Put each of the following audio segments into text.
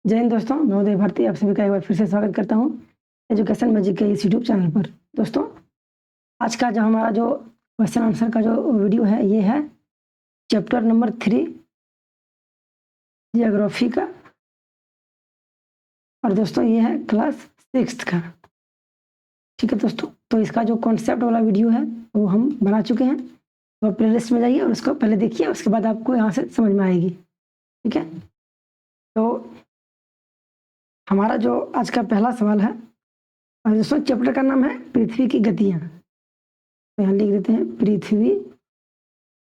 जय हिंद दोस्तों, मैं उदय भारती आप सभी का एक बार फिर से स्वागत करता हूँ एजुकेशन मैजिक के इस यूट्यूब चैनल पर। दोस्तों, आज का जो हमारा जो क्वेश्चन आंसर का जो वीडियो है, ये है चैप्टर नंबर 3 जियोग्राफी का। और दोस्तों, ये है क्लास 6 का। ठीक है दोस्तों, तो इसका जो कॉन्सेप्ट वाला वीडियो है वो हम बना चुके हैं। तो प्लेलिस्ट में जाइए और उसको पहले देखिए, उसके बाद आपको यहाँ से समझ में आएगी। ठीक है, तो हमारा जो आज का पहला सवाल है, और दोस्तों चैप्टर का नाम है पृथ्वी की गतियाँ। तो यहाँ लिख देते हैं पृथ्वी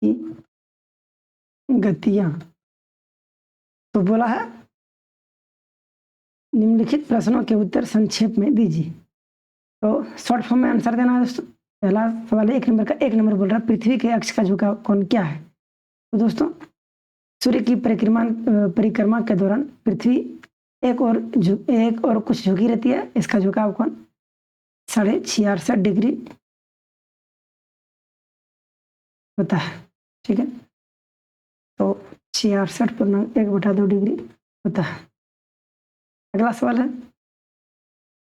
की गतियाँ। तो बोला है निम्नलिखित प्रश्नों के उत्तर संक्षेप में दीजिए। तो शॉर्ट फॉर्म में आंसर देना है दोस्तों। पहला सवाल है 1 नंबर का। 1 नंबर बोल रहा है पृथ्वी के अक्ष का झुकाव कौन क्या है। तो दोस्तों, सूर्य की परिक्रमा के दौरान पृथ्वी एक और कुछ झुकी रहती है। इसका झुकाव कौन 66.5 डिग्री होता है। ठीक है, तो 66.1/2 डिग्री होता है। अगला सवाल है,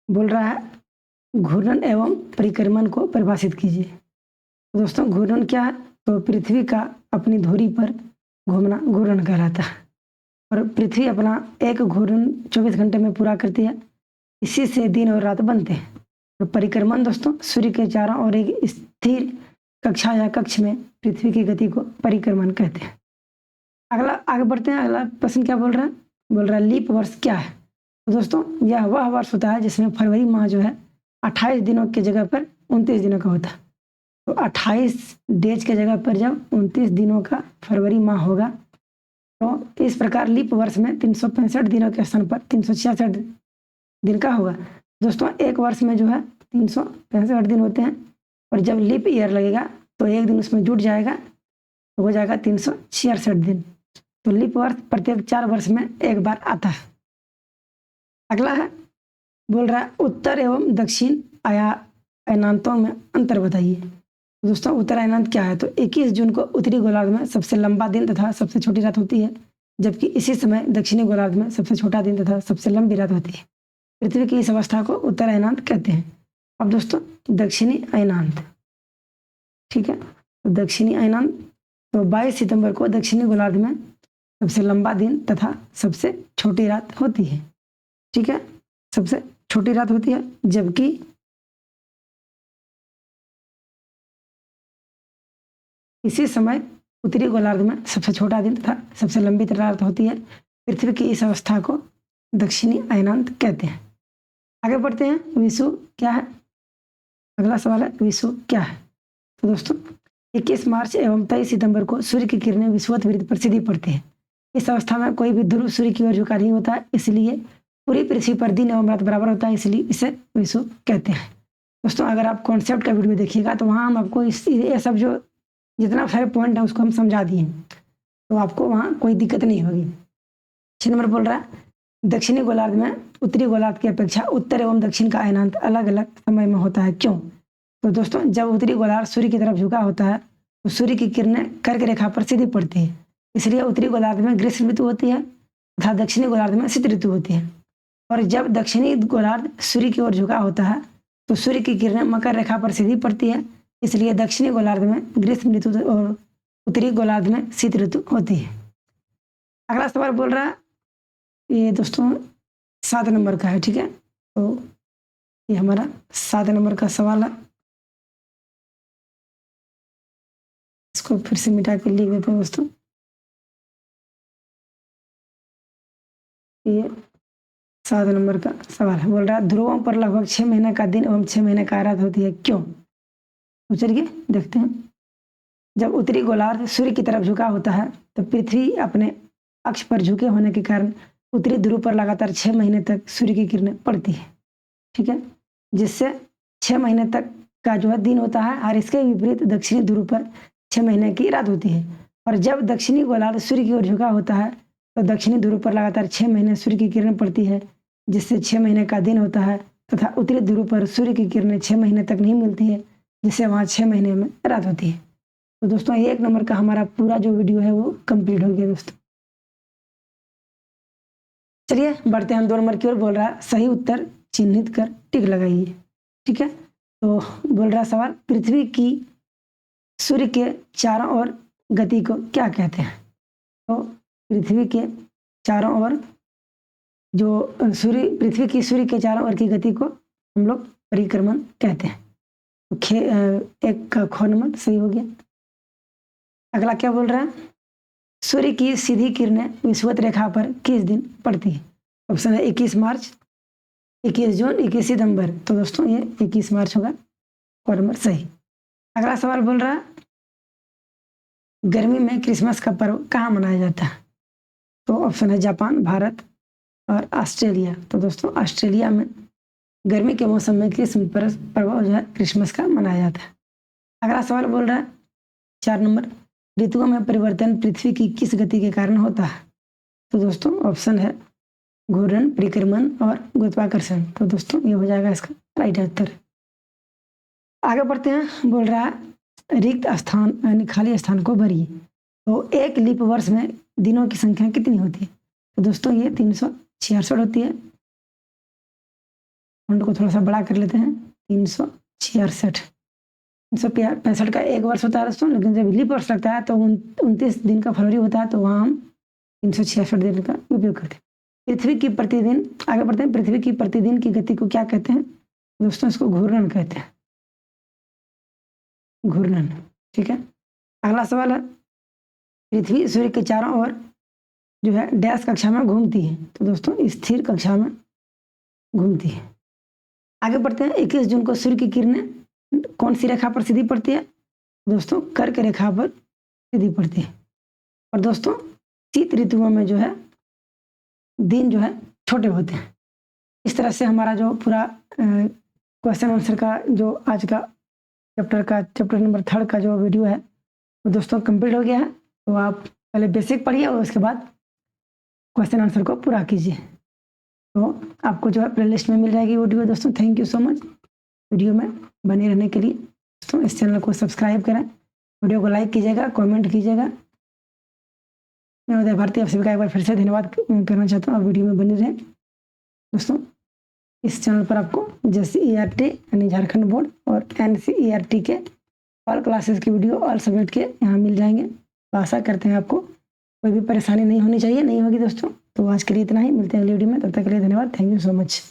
बोल रहा है घूर्णन एवं परिक्रमण को परिभाषित कीजिए। तो दोस्तों, घूर्णन क्या है? तो पृथ्वी का अपनी धुरी पर घूमना घूर्णन कहलाता है। और पृथ्वी अपना एक घूर्णन 24 घंटे में पूरा करती है। इसी से दिन और रात बनते हैं। और परिक्रमण दोस्तों, सूर्य के चारों ओर एक स्थिर कक्षा या कक्ष में पृथ्वी की गति को परिक्रमण कहते हैं। अगला आगे बढ़ते हैं। अगला प्रश्न क्या बोल रहा है? बोल रहा है लीप वर्ष क्या है। तो दोस्तों, यह वह वर्ष होता है जिसमें फरवरी माह जो है 28 दिनों की जगह पर 29 दिनों का होता है। तो 28 डेज के जगह पर जब 29 दिनों का फरवरी माह होगा, तो इस प्रकार लीप वर्ष में 365 दिनों के स्थान पर 366 दिन का होगा। दोस्तों, एक वर्ष में जो है 365 दिन होते हैं। और जब लीप ईयर लगेगा तो एक दिन उसमें जुट जाएगा, तो हो जाएगा 366 दिन। तो लीप वर्ष प्रत्येक 4 वर्ष में एक बार आता है। अगला है, बोल रहा है उत्तर एवं दक्षिण अयनांतों में अंतर बताइए। दोस्तों, उत्तर अयनांत क्या है? तो 21 जून को उत्तरी गोलार्ध में सबसे लंबा दिन तथा सबसे छोटी रात होती है, जबकि इसी समय दक्षिणी गोलार्ध में सबसे छोटा दिन तथा सबसे लंबी रात होती है। पृथ्वी की इस अवस्था को उत्तर अयनांत कहते हैं। अब दोस्तों, दक्षिणी अयनांत। ठीक है, तो दक्षिणी अयनांत, तो 22 सितंबर को दक्षिणी गोलार्ध में सबसे लंबा दिन तथा सबसे छोटी रात होती है। ठीक है, सबसे छोटी रात होती है, जबकि इसी समय उत्तरी गोलार्ध में सबसे छोटा दिन तथा सबसे लंबी रात होती है। पृथ्वी की इस अवस्था को दक्षिणी अयनांत कहते हैं। आगे बढ़ते हैं, विषुव क्या है? अगला सवाल है विषुव क्या है। तो दोस्तों, 21 मार्च एवं 23 सितंबर को सूर्य की किरणें विषुवत विरुद्ध पर सीधी पड़ती है। इस अवस्था में कोई भी ध्रुव सूर्य की ओर झुका नहीं होता है, इसलिए पूरी पृथ्वी पर दिन एवं रात बराबर होता है, इसलिए इसे विषुव कहते हैं। दोस्तों, अगर आप कॉन्सेप्ट का वीडियो देखिएगा तो वहाँ हम आपको ये सब जो जितना सारे पॉइंट है उसको हम समझा दिए, तो आपको वहाँ कोई दिक्कत नहीं होगी। 6 नंबर बोल रहा है दक्षिणी गोलार्ध में उत्तरी गोलार्ध की अपेक्षा उत्तर एवं दक्षिण का अयनांत अलग अलग समय में होता है, क्यों? तो दोस्तों, जब उत्तरी गोलार्ध सूर्य की तरफ झुका होता है तो सूर्य की किरणें कर्क रेखा पर सीधी पड़ती है, इसलिए उत्तरी गोलार्ध में ग्रीष्म ऋतु होती है तथा दक्षिणी गोलार्ध में शीत ऋतु होती है। और जब दक्षिणी गोलार्ध सूर्य की ओर झुका होता है तो सूर्य की किरणें मकर रेखा पर सीधी पड़ती है, इसलिए दक्षिणी गोलार्ध में ग्रीष्म ऋतु और उत्तरी गोलार्ध में शीत ऋतु होती है। अगला सवाल बोल रहा है, ये दोस्तों 7 नंबर का है। ठीक है, तो ये हमारा 7 नंबर का सवाल है। इसको फिर से मिटा के लिख देते हैं दोस्तों। ये 7 नंबर का सवाल है। बोल रहा है ध्रुवों पर लगभग 6 महीने का दिन एवं 6 महीने का रात होती है, क्यों? तो चलिए देखते हैं। जब उत्तरी गोलार्ध सूर्य की तरफ झुका होता है तो पृथ्वी अपने अक्ष पर झुके होने के कारण उत्तरी ध्रुव पर लगातार 6 महीने तक सूर्य की किरणें पड़ती है। ठीक है, जिससे 6 महीने तक का जो है दिन होता है, और इसके विपरीत दक्षिणी ध्रुव पर 6 महीने की रात होती है। और जब दक्षिणी गोलार्ध सूर्य की ओर झुका होता है तो दक्षिणी ध्रुव पर लगातार 6 महीने सूर्य की किरणें पड़ती है, जिससे 6 महीने का दिन होता है, तथा उत्तरी ध्रुव पर सूर्य की किरणें 6 महीने तक नहीं मिलती है, जिससे वहाँ 6 महीने में रात होती है। तो दोस्तों, 1 नंबर का हमारा पूरा जो वीडियो है वो कंप्लीट हो गया दोस्तों। चलिए बढ़ते हैं हम 2 नंबर की ओर। बोल रहा है सही उत्तर चिन्हित कर टिक लगाइए। ठीक है, तो बोल रहा है सवाल, पृथ्वी की सूर्य के चारों ओर गति को क्या कहते हैं? तो पृथ्वी के चारों ओर जो पृथ्वी की सूर्य के चारों ओर की गति को हम लोग परिक्रमण कहते हैं। तो एक का ख नंबर सही हो गया। अगला क्या बोल रहा है, सूर्य की सीधी किरणें विषुवत रेखा पर किस दिन पड़ती है? ऑप्शन है 21 मार्च, 21 जून, 21 सितंबर। तो दोस्तों ये 21 मार्च होगा, और नंबर सही। अगला सवाल बोल रहा है, गर्मी में क्रिसमस का पर्व कहाँ मनाया जाता है? तो ऑप्शन है जापान, भारत और ऑस्ट्रेलिया। तो दोस्तों ऑस्ट्रेलिया में गर्मी के मौसम में क्रिसमस पर्व जो है क्रिसमस का मनाया जाता है। अगला सवाल बोल रहा है 4 नंबर, ऋतुओं में परिवर्तन पृथ्वी की किस गति के कारण होता है? तो दोस्तों ऑप्शन है घूर्णन, परिक्रमण और गुरुत्वाकर्षण। तो दोस्तों ये हो जाएगा इसका राइट उत्तर। आगे बढ़ते हैं। बोल रहा है रिक्त स्थान यानी खाली स्थान को भरिए। तो एक लीप वर्ष में दिनों की संख्या कितनी होती है? तो दोस्तों ये 366 होती है। फंड को थोड़ा सा बड़ा कर लेते हैं, 366। 365 का एक वर्ष होता है दोस्तों, लेकिन जब लीप वर्ष लगता है तो 29 दिन का फरवरी होता है, तो वहाँ हम 366 दिन का उपयोग करते हैं। पृथ्वी की प्रतिदिन, आगे बढ़ते हैं, पृथ्वी की प्रतिदिन की गति को क्या कहते हैं? दोस्तों इसको घूर्णन कहते हैं, घूर्णन। ठीक है, अगला सवाल है, पृथ्वी सूर्य के चारों ओर जो है डैश कक्षा में घूमती है। तो दोस्तों स्थिर कक्षा में घूमती है। आगे बढ़ते हैं, 21 जून को सूर्य की किरणें कौन सी रेखा पर सीधी पड़ती है? दोस्तों कर्क रेखा पर सीधी पड़ती है। और दोस्तों शीत ऋतुओं में जो है दिन जो है छोटे होते हैं। इस तरह से हमारा जो पूरा क्वेश्चन आंसर का जो आज का चैप्टर नंबर 3 का जो वीडियो है वो दोस्तों कंप्लीट हो गया है। तो आप पहले बेसिक पढ़िए और उसके बाद क्वेश्चन आंसर को पूरा कीजिए। तो आपको जो है प्लेलिस्ट में मिल जाएगी वीडियो। दोस्तों thank you so much video में बने रहने के लिए। दोस्तों इस चैनल को सब्सक्राइब करें, वीडियो को लाइक कीजिएगा, कमेंट कीजिएगा। मैं उदय भारती आप सभी का एक बार फिर से धन्यवाद करना चाहता हूँ। आप वीडियो में बने रहें। दोस्तों इस चैनल पर आपको JCERT यानी झारखंड बोर्ड और NCERT के ऑल क्लासेस की वीडियो ऑल सब्जेक्ट के यहाँ मिल जाएंगे। तो आशा करते हैं आपको कोई भी परेशानी नहीं होनी चाहिए, नहीं होगी दोस्तों। तो आज के लिए इतना ही, मिलते हैं अगली वीडियो में, तब तक के लिए धन्यवाद। Thank you so much.